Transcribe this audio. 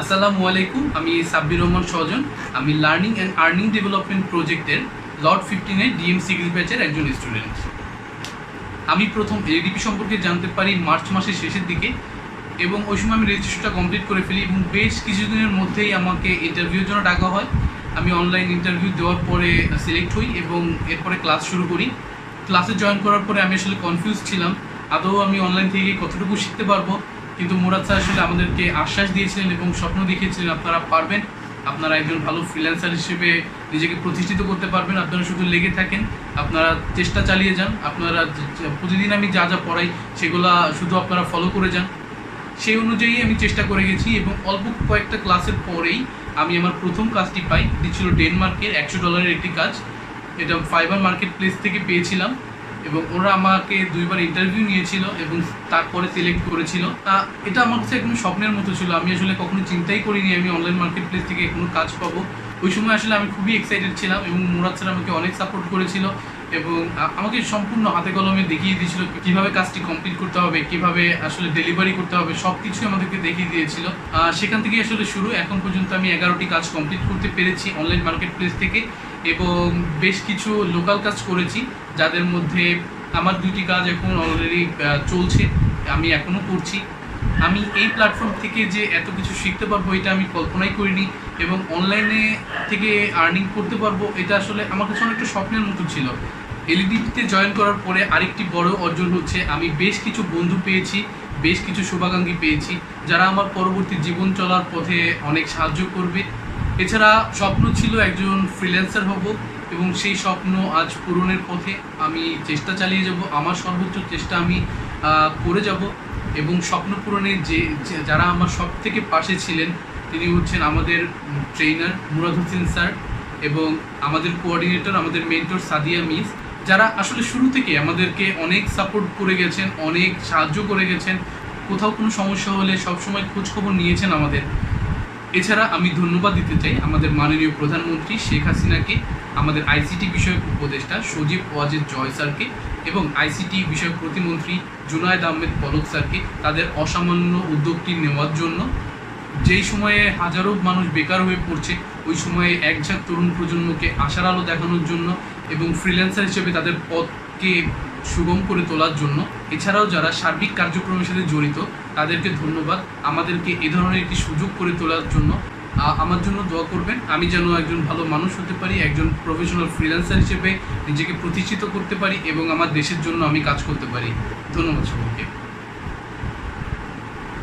আসসালামু আলাইকুম, আমি সাব্বির রহমান সজন। আমি লার্নিং অ্যান্ড আর্নিং ডেভেলপমেন্ট প্রজেক্টের Lot-15 ডিএম সিক্স ব্যাচের একজন স্টুডেন্ট। আমি প্রথম LEDP সম্পর্কে জানতে পারি মার্চ মাসের শেষের দিকে, এবং ওই সময় আমি রেজিস্ট্রেশনটা কমপ্লিট করে ফেলি এবং বেশ কিছুদিনের মধ্যেই আমাকে ইন্টারভিউর জন্য ডাকা হয়। আমি অনলাইন ইন্টারভিউ দেওয়ার পরে সিলেক্ট হই এবং এরপরে ক্লাস শুরু করি। ক্লাসে জয়েন করার পরে আমি আসলে কনফিউজ ছিলাম, আদৌ আমি অনলাইন থেকে কতটুকু শিখতে পারবো। কিন্তু মুরাদ স্যার আসলে আমাদেরকে আশ্বাস দিয়েছিলেন এবং স্বপ্ন দেখিয়েছিলেন আপনারা পারবেন, আপনারা একজন ভালো ফ্রিল্যান্সার হিসেবে নিজেকে প্রতিষ্ঠিত করতে পারবেন। আপনারা শুধু লেগে থাকেন, আপনারা চেষ্টা চালিয়ে যান, আপনারা প্রতিদিন আমি যা যা পড়াই সেগুলা শুধু আপনারা ফলো করে যান। সেই অনুযায়ী আমি চেষ্টা করে গেছি এবং অল্প কয়েকটা ক্লাসের পরেই আমি আমার প্রথম কাজটি পাই। এটি ছিল ডেনমার্কের $100 একটি কাজ। এটা ফাইবার মার্কেট প্লেস থেকে পেয়েছিলাম এবং ওরা আমাকে 2বার ইন্টারভিউ নিয়েছিল এবং তারপরে সিলেক্ট করেছিল। এটা আমার কাছে একদম স্বপ্নের মতো ছিল। আমি আসলে কখনো চিন্তাই করিনি আমি অনলাইন মার্কেট প্লেস থেকে কোনো কাজ পাবো। ওই সময় আসলে আমি খুবই এক্সাইটেড ছিলাম এবং মুরাদ স্যার আমাকে অনেক সাপোর্ট করেছিল এবং আমাকে সম্পূর্ণ হাতে কলমে দেখিয়ে দিয়েছিল কীভাবে কাজটি কমপ্লিট করতে হবে, কীভাবে আসলে ডেলিভারি করতে হবে, সব কিছুই আমাদেরকে দেখিয়ে দিয়েছিল। সেখান থেকেই আসলে শুরু। এখন পর্যন্ত আমি 11টি কাজ কমপ্লিট করতে পেরেছি অনলাইন মার্কেট প্লেস থেকে এবং বেশ কিছু লোকাল কাজ করেছি, যাদের মধ্যে আমার 2টি কাজ এখন অলরেডি চলছে, আমি এখনও করছি। আমি এই প্ল্যাটফর্ম থেকে যে এত কিছু শিখতে পারবো এটা আমি কল্পনাই করিনি এবং অনলাইনে থেকে আর্নিং করতে পারবো এটা আসলে আমার কাছে অনেকটা স্বপ্নের মতো ছিল। LEDPতে জয়েন করার পরে আরেকটি বড় অর্জন হচ্ছে আমি বেশ কিছু বন্ধু পেয়েছি, বেশ কিছু শুভাকাঙ্ক্ষী পেয়েছি, যারা আমার পরবর্তী জীবন চলার পথে অনেক সাহায্য করবে। এছাড়া স্বপ্ন ছিল একজন ফ্রিল্যান্সার হব এবং সেই স্বপ্ন আজ পূরণের পথে। আমি চেষ্টা চালিয়ে যাব, আমার সর্বোচ্চ চেষ্টা আমি করে যাব এবং স্বপ্ন পূরণে যারা আমার সব থেকে পাশে ছিলেন তিনি হচ্ছেন আমাদের ট্রেনার মুরাদ স্যার এবং আমাদের কোঅর্ডিনেটর, আমাদের মেন্টর সাদিয়া মিস, যারা আসলে শুরু থেকে আমাদেরকে অনেক সাপোর্ট করে গেছেন, অনেক সাহায্য করে গেছেন। কোথাও কোনো সমস্যা হলে সবসময় খোঁজখবর নিয়েছেন আমাদের। এছাড়া আমি ধন্যবাদ দিতে চাই আমাদের মাননীয় প্রধানমন্ত্রী শেখ হাসিনাকে, আমাদের ICT বিষয়ক উপদেষ্টা সজীব ওয়াজেদ জয় স্যারকে এবং ICT বিষয়ক প্রতিমন্ত্রী জুনায়েদ আহমেদ পলক স্যারকে তাদের অসামান্য উদ্যোগটি নেওয়ার জন্য। যেই সময়ে হাজারো মানুষ বেকার হয়ে পড়ছে ওই সময়ে একঝাঁক তরুণ প্রজন্মকে আশার আলো দেখানোর জন্য এবং ফ্রিল্যান্সার হিসেবে তাদের পথকে সুগম করে তোলার জন্য। এছাড়াও যারা সার্বিক কার্যক্রমের সাথে জড়িত তাদেরকে ধন্যবাদ, আমাদেরকে এ ধরনের একটি সুযোগ করে তোলার জন্য। আমার জন্য দোয়া করবেন, আমি যেন একজন ভালো মানুষ হতে পারি, একজন প্রফেশনাল ফ্রিল্যান্সার হিসেবে নিজেকে প্রতিষ্ঠিত করতে পারি এবং আমার দেশের জন্য আমি কাজ করতে পারি। ধন্যবাদ সবাইকে।